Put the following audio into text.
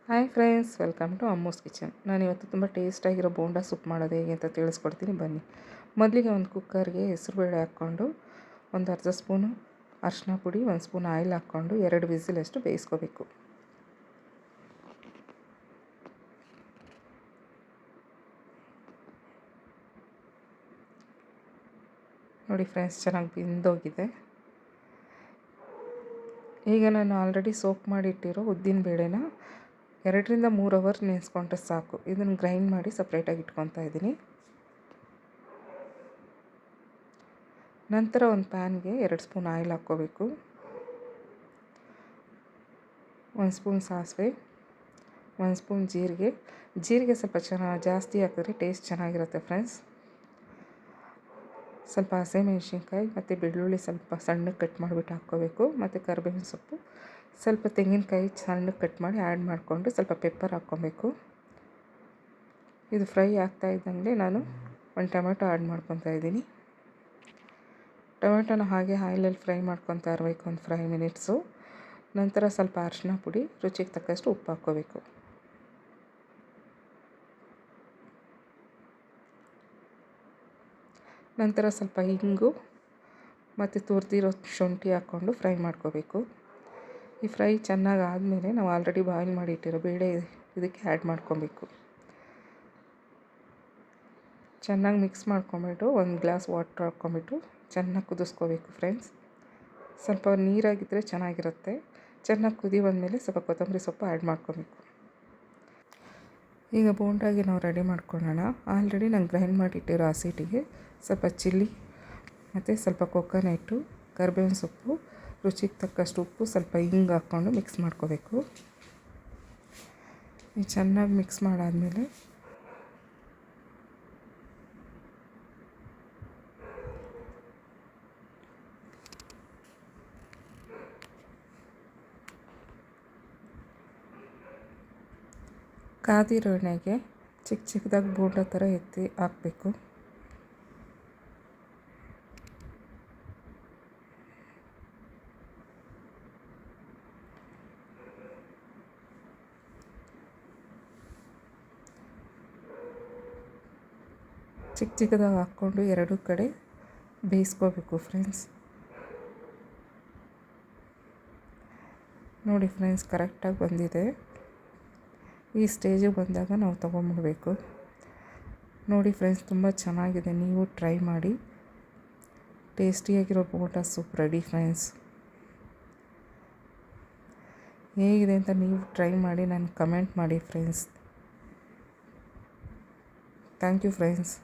Hi friends, welcome to Ammu's kitchen. ನಾನಿವತ್ತು ತುಂಬ ಟೇಸ್ಟಾಗಿರೋ bonda soup ಮಾಡೋದು ಹೇಗೆ ಅಂತ ತಿಳಿಸ್ಕೊಡ್ತೀನಿ ಬನ್ನಿ. ಮೊದಲಿಗೆ ಒಂದು ಕುಕ್ಕರ್ಗೆ ಹೆಸರುಬೇಳೆ ಹಾಕ್ಕೊಂಡು ಒಂದು ಅರ್ಧ ಸ್ಪೂನು ಅರಿಶಿನ ಪುಡಿ, 1 ಸ್ಪೂನ್ ಆಯಿಲ್ ಹಾಕ್ಕೊಂಡು 2 ವಿಸಿಲಷ್ಟು ಬೇಯಿಸ್ಕೋಬೇಕು. ನೋಡಿ ಫ್ರೆಂಡ್ಸ್, ಚೆನ್ನಾಗಿ ಬೆಂದೋಗಿದೆ. ಈಗ ನಾನು ಆಲ್ರೆಡಿ ಸೋಪ್ ಮಾಡಿಟ್ಟಿರೋ ಉದ್ದಿನ ಬೇಳೆನ 2ರಿಂದ 3 ಅವರ್ ನೆನೆಸ್ಕೊಂಡ್ರೆ ಸಾಕು. ಇದನ್ನು ಗ್ರೈಂಡ್ ಮಾಡಿ ಸಪ್ರೇಟಾಗಿ ಇಟ್ಕೊತಾ ಇದ್ದೀನಿ. ನಂತರ ಒಂದು ಪ್ಯಾನ್ಗೆ 2 ಸ್ಪೂನ್ ಆಯಿಲ್ ಹಾಕ್ಕೋಬೇಕು. 1 ಸ್ಪೂನ್ ಸಾಸಿವೆ, 1 ಸ್ಪೂನ್ ಜೀರಿಗೆ ಸ್ವಲ್ಪ ಜಾಸ್ತಿ ಹಾಕಿದ್ರೆ ಟೇಸ್ಟ್ ಚೆನ್ನಾಗಿರುತ್ತೆ ಫ್ರೆಂಡ್ಸ್. ಸ್ವಲ್ಪ ಹಸಿಮೆಣಸಿನ್ಕಾಯಿ ಮತ್ತು ಬೆಳ್ಳುಳ್ಳಿ ಸ್ವಲ್ಪ ಸಣ್ಣಗೆ ಕಟ್ ಮಾಡಿಬಿಟ್ಟು ಹಾಕ್ಕೋಬೇಕು. ಮತ್ತು ಕರಿಬೇವಿನ ಸೊಪ್ಪು, ಸ್ವಲ್ಪ ತೆಂಗಿನಕಾಯಿ ಸಣ್ಣಗೆ ಕಟ್ ಮಾಡಿ ಆ್ಯಡ್ ಮಾಡಿಕೊಂಡು ಸ್ವಲ್ಪ ಪೆಪ್ಪರ್ ಹಾಕ್ಕೊಬೇಕು. ಇದು ಫ್ರೈ ಆಗ್ತಾ ಇದ್ದಂಗೆ ನಾನು ಒಂದು ಟೊಮೆಟೊ ಆ್ಯಡ್ ಮಾಡ್ಕೊತಾ ಇದ್ದೀನಿ. ಟೊಮೆಟೊನ ಹಾಗೆ ಆಯಿಲಲ್ಲಿ ಫ್ರೈ ಮಾಡ್ಕೊತಾ ಇರಬೇಕು ಒಂದು 5 ಮಿನಿಟ್ಸು. ನಂತರ ಸ್ವಲ್ಪ ಅರಿಶಿನ ಪುಡಿ, ರುಚಿಗೆ ತಕ್ಕಷ್ಟು ಉಪ್ಪು ಹಾಕ್ಕೋಬೇಕು. ನಂತರ ಸ್ವಲ್ಪ ಇಂಗು ಮತ್ತು ತುರಿದಿರೋ ಶುಂಠಿ ಹಾಕ್ಕೊಂಡು ಫ್ರೈ ಮಾಡ್ಕೋಬೇಕು. ಈ ಫ್ರೈ ಚೆನ್ನಾಗಿ ಆದಮೇಲೆ ನಾವು ಆಲ್ರೆಡಿ ಬಾಯ್ಲ್ ಮಾಡಿ ಇಟ್ಟಿರೋ ಬೇಳೆ ಇದಕ್ಕೆ ಆ್ಯಡ್ ಮಾಡ್ಕೊಬೇಕು. ಚೆನ್ನಾಗಿ ಮಿಕ್ಸ್ ಮಾಡ್ಕೊಂಬಿಟ್ಟು 1 ಗ್ಲಾಸ್ ವಾಟ್ರ್ ಹಾಕ್ಕೊಂಬಿಟ್ಟು ಚೆನ್ನಾಗಿ ಕುದಿಸ್ಕೋಬೇಕು ಫ್ರೆಂಡ್ಸ್. ಸ್ವಲ್ಪ ನೀರಾಗಿದ್ದರೆ ಚೆನ್ನಾಗಿರುತ್ತೆ. ಚೆನ್ನಾಗಿ ಕುದಿ ಬಂದಮೇಲೆ ಸ್ವಲ್ಪ ಕೊತ್ತಂಬರಿ ಸೊಪ್ಪು ಆ್ಯಡ್ ಮಾಡ್ಕೊಬೇಕು. ಈಗ ಬೋಂಡಾಗಿ ನಾವು ರೆಡಿ ಮಾಡ್ಕೊಳ್ಳೋಣ. ಆಲ್ರೆಡಿ ನಾನು ಗ್ರೈಂಡ್ ಮಾಡಿಟ್ಟಿರೋ ಹಸಿಟ್ಟಿಗೆ ಸ್ವಲ್ಪ ಚಿಲ್ಲಿ ಮತ್ತು ಸ್ವಲ್ಪ ಕೊಕೊನೆಟ್ಟು, ಕರಿಬೇವಿನ ಸೊಪ್ಪು, ರುಚಿಗೆ ತಕ್ಕಷ್ಟು ಉಪ್ಪು, ಸ್ವಲ್ಪ ಹಿಂಗೆ ಹಾಕ್ಕೊಂಡು ಮಿಕ್ಸ್ ಮಾಡ್ಕೋಬೇಕು. ಚೆನ್ನಾಗಿ ಮಿಕ್ಸ್ ಮಾಡಾದಮೇಲೆ ಕಾದಿರೋ ಎಣ್ಣೆಗೆ ಚಿಕ್ಕದಾಗಿ ಬೋಂಡ ಥರ ಎತ್ತಿ ಹಾಕಬೇಕು. ಚಿಕ್ಕದಾಗಿ ಹಾಕ್ಕೊಂಡು 2 ಕಡೆ ಬೇಯಿಸ್ಕೋಬೇಕು ಫ್ರೆಂಡ್ಸ್. ನೋಡಿ ಫ್ರೆಂಡ್ಸ್, ಕರೆಕ್ಟಾಗಿ ಬಂದಿದೆ. ಈ ಸ್ಟೇಜಿಗೆ ಬಂದಾಗ ನಾವು ತೊಗೊಂಬಿಡ್ಬೇಕು. ನೋಡಿ ಫ್ರೆಂಡ್ಸ್, ತುಂಬ ಚೆನ್ನಾಗಿದೆ. ನೀವು ಟ್ರೈ ಮಾಡಿ. ಟೇಸ್ಟಿಯಾಗಿರೋ ಬೋಂಡಾ ಸೂಪ್ ರೆಡಿ ಫ್ರೆಂಡ್ಸ್. ಹೇಗಿದೆ ಅಂತ ನೀವು ಟ್ರೈ ಮಾಡಿ ನನಗೆ ಕಮೆಂಟ್ ಮಾಡಿ ಫ್ರೆಂಡ್ಸ್. Thank you friends.